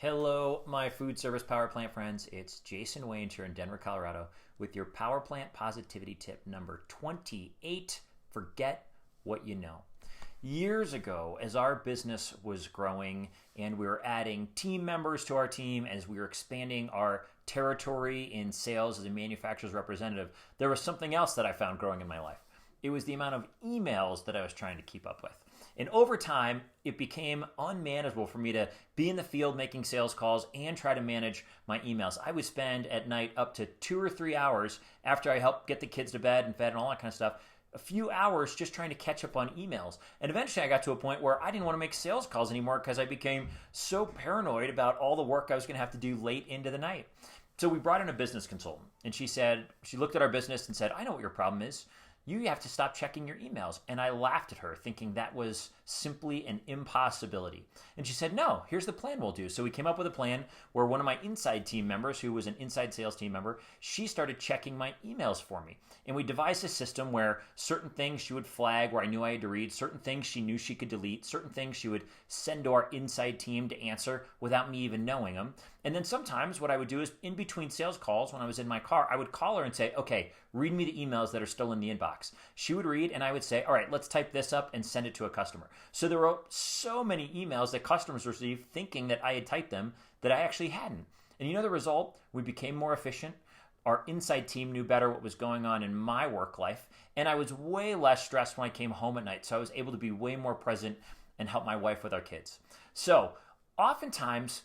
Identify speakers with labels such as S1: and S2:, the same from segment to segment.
S1: Hello, my food service power plant friends. It's Jason Waynes here in Denver, Colorado, with your power plant positivity tip number 28. Forget what you know. Years ago, as our business was growing and we were adding team members to our team, as we were expanding our territory in sales as a manufacturer's representative, there was something else that I found growing in my life. It was the amount of emails that I was trying to keep up with. And over time, it became unmanageable for me to be in the field making sales calls and try to manage my emails. I would spend at night up to 2 or 3 hours after I helped get the kids to bed and fed and all that kind of stuff, a few hours just trying to catch up on emails. And eventually I got to a point where I didn't want to make sales calls anymore because I became so paranoid about all the work I was going to have to do late into the night. So we brought in a business consultant, and she looked at our business and said, "I know what your problem is. You have to stop checking your emails." And I laughed at her, thinking that was simply an impossibility. And she said, "No, here's the plan we'll do." So we came up with a plan where one of my inside team members, who was an inside sales team member, she started checking my emails for me. And we devised a system where certain things she would flag where I knew I had to read, certain things she knew she could delete, certain things she would send to our inside team to answer without me even knowing them. And then sometimes what I would do is in between sales calls, when I was in my car, I would call her and say, "Okay, read me the emails that are still in the inbox." She would read, and I would say, "All right, let's type this up and send it to a customer." So there were so many emails that customers received thinking that I had typed them that I actually hadn't. And you know the result? We became more efficient. Our inside team knew better what was going on in my work life, and I was way less stressed when I came home at night. So I was able to be way more present and help my wife with our kids. So oftentimes,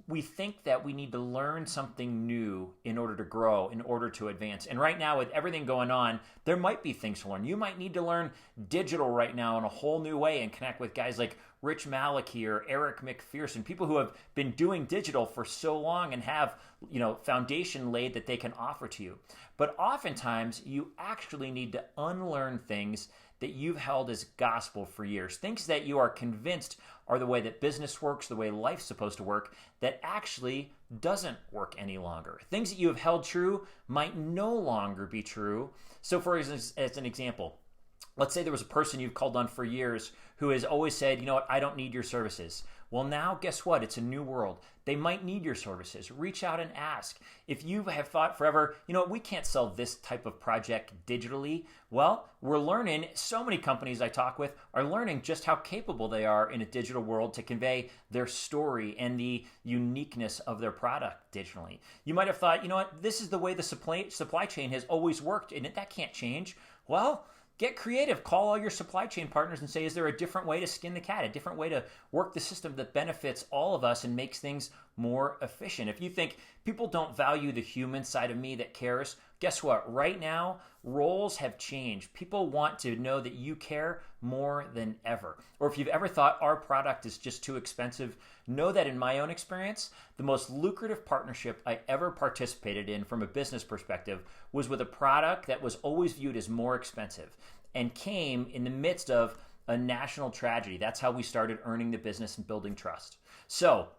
S1: we think that we need to learn something new in order to grow, in order to advance. And right now, with everything going on, there might be things to learn. You might need to learn digital right now in a whole new way and connect with guys like Rich Malachy or Eric McPherson, people who have been doing digital for so long and have, foundation laid that they can offer to you. But oftentimes, you actually need to unlearn things that you've held as gospel for years, things that you are convinced are the way that business works, the way life's supposed to work, that actually doesn't work any longer. Things that you have held true might no longer be true. So for instance, as an example, let's say there was a person you've called on for years who has always said, "You know what, I don't need your services." Well, now guess what? It's a new world. They might need your services. Reach out and ask. If you have thought forever, we can't sell this type of project digitally. Well, we're learning. So many companies I talk with are learning just how capable they are in a digital world to convey their story and the uniqueness of their product digitally. You might have thought, this is the way the supply chain has always worked, and that can't change. Well, get creative. Call all your supply chain partners and say, is there a different way to skin the cat, a different way to work the system that benefits all of us and makes things more efficient? If you think people don't value the human side of me that cares, guess what? Right now, roles have changed. People want to know that you care more than ever. Or if you've ever thought our product is just too expensive, know that in my own experience, the most lucrative partnership I ever participated in from a business perspective was with a product that was always viewed as more expensive and came in the midst of a national tragedy. That's how we started earning the business and building trust. So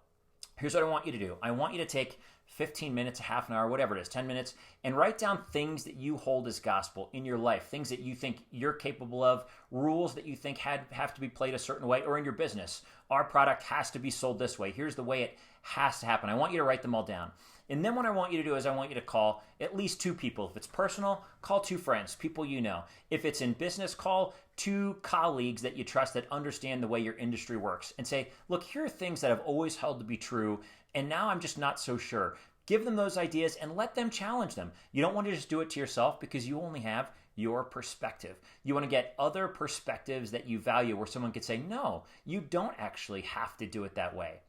S1: here's what I want you to do. I want you to take 15 minutes, a half an hour, whatever it is, 10 minutes, and write down things that you hold as gospel in your life, things that you think you're capable of, rules that you think have to be played a certain way, or in your business. Our product has to be sold this way. Here's the way it has to happen. I want you to write them all down. And then what I want you to do is I want you to call at least 2 people. If it's personal, call 2 friends, people you know. If it's in business, call 2 colleagues that you trust that understand the way your industry works and say, "Look, here are things that I've always held to be true, and now I'm just not so sure." Give them those ideas and let them challenge them. You don't want to just do it to yourself because you only have your perspective. You want to get other perspectives that you value where someone could say, "No, you don't actually have to do it that way."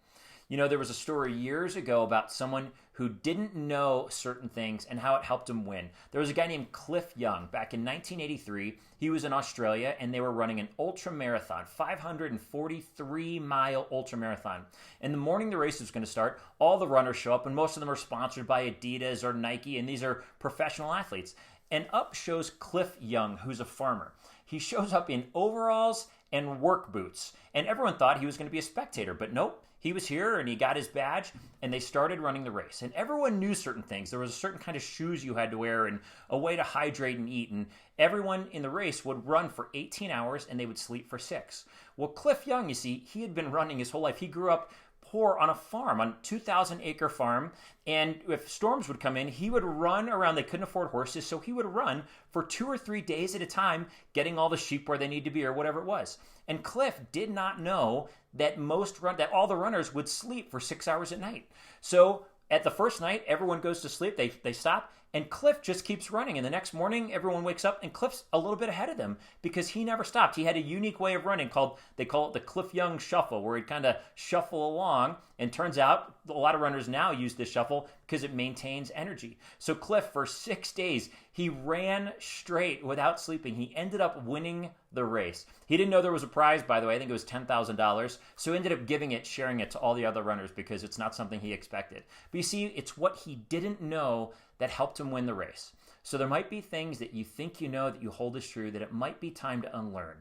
S1: There was a story years ago about someone who didn't know certain things and how it helped him win. There was a guy named Cliff Young. Back in 1983, he was in Australia, and they were running an ultra marathon, 543-mile ultra marathon. And the morning the race was going to start, all the runners show up, and most of them are sponsored by Adidas or Nike, and these are professional athletes. And up shows Cliff Young, who's a farmer. He shows up in overalls and work boots, and everyone thought he was going to be a spectator, but nope. He was here and he got his badge and they started running the race. And everyone knew certain things. There was a certain kind of shoes you had to wear and a way to hydrate and eat. And everyone in the race would run for 18 hours and they would sleep for 6. Well, Cliff Young, you see, he had been running his whole life. He grew up pour on a farm, on a 2,000-acre farm. And if storms would come in, he would run around. They couldn't afford horses, so he would run for 2 or 3 days at a time, getting all the sheep where they need to be or whatever it was. And Cliff did not know that that all the runners would sleep for 6 hours at night. So at the first night, everyone goes to sleep. They stop. And Cliff just keeps running. And the next morning, everyone wakes up, and Cliff's a little bit ahead of them because he never stopped. He had a unique way of running they call it the Cliff Young Shuffle, where he'd kind of shuffle along. And turns out a lot of runners now use this shuffle because it maintains energy. So Cliff, for 6 days, he ran straight without sleeping. He ended up winning the race. He didn't know there was a prize, by the way. I think it was $10,000. So he ended up sharing it to all the other runners because it's not something he expected. But you see, it's what he didn't know that helped him win the race. So there might be things that you think you know that you hold as true that it might be time to unlearn.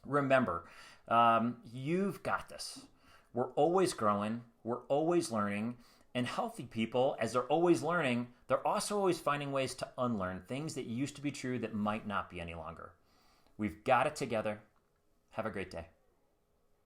S1: Remember, you've got this. We're always growing. We're always learning. And healthy people, as they're always learning, they're also always finding ways to unlearn things that used to be true that might not be any longer. We've got it together. Have a great day.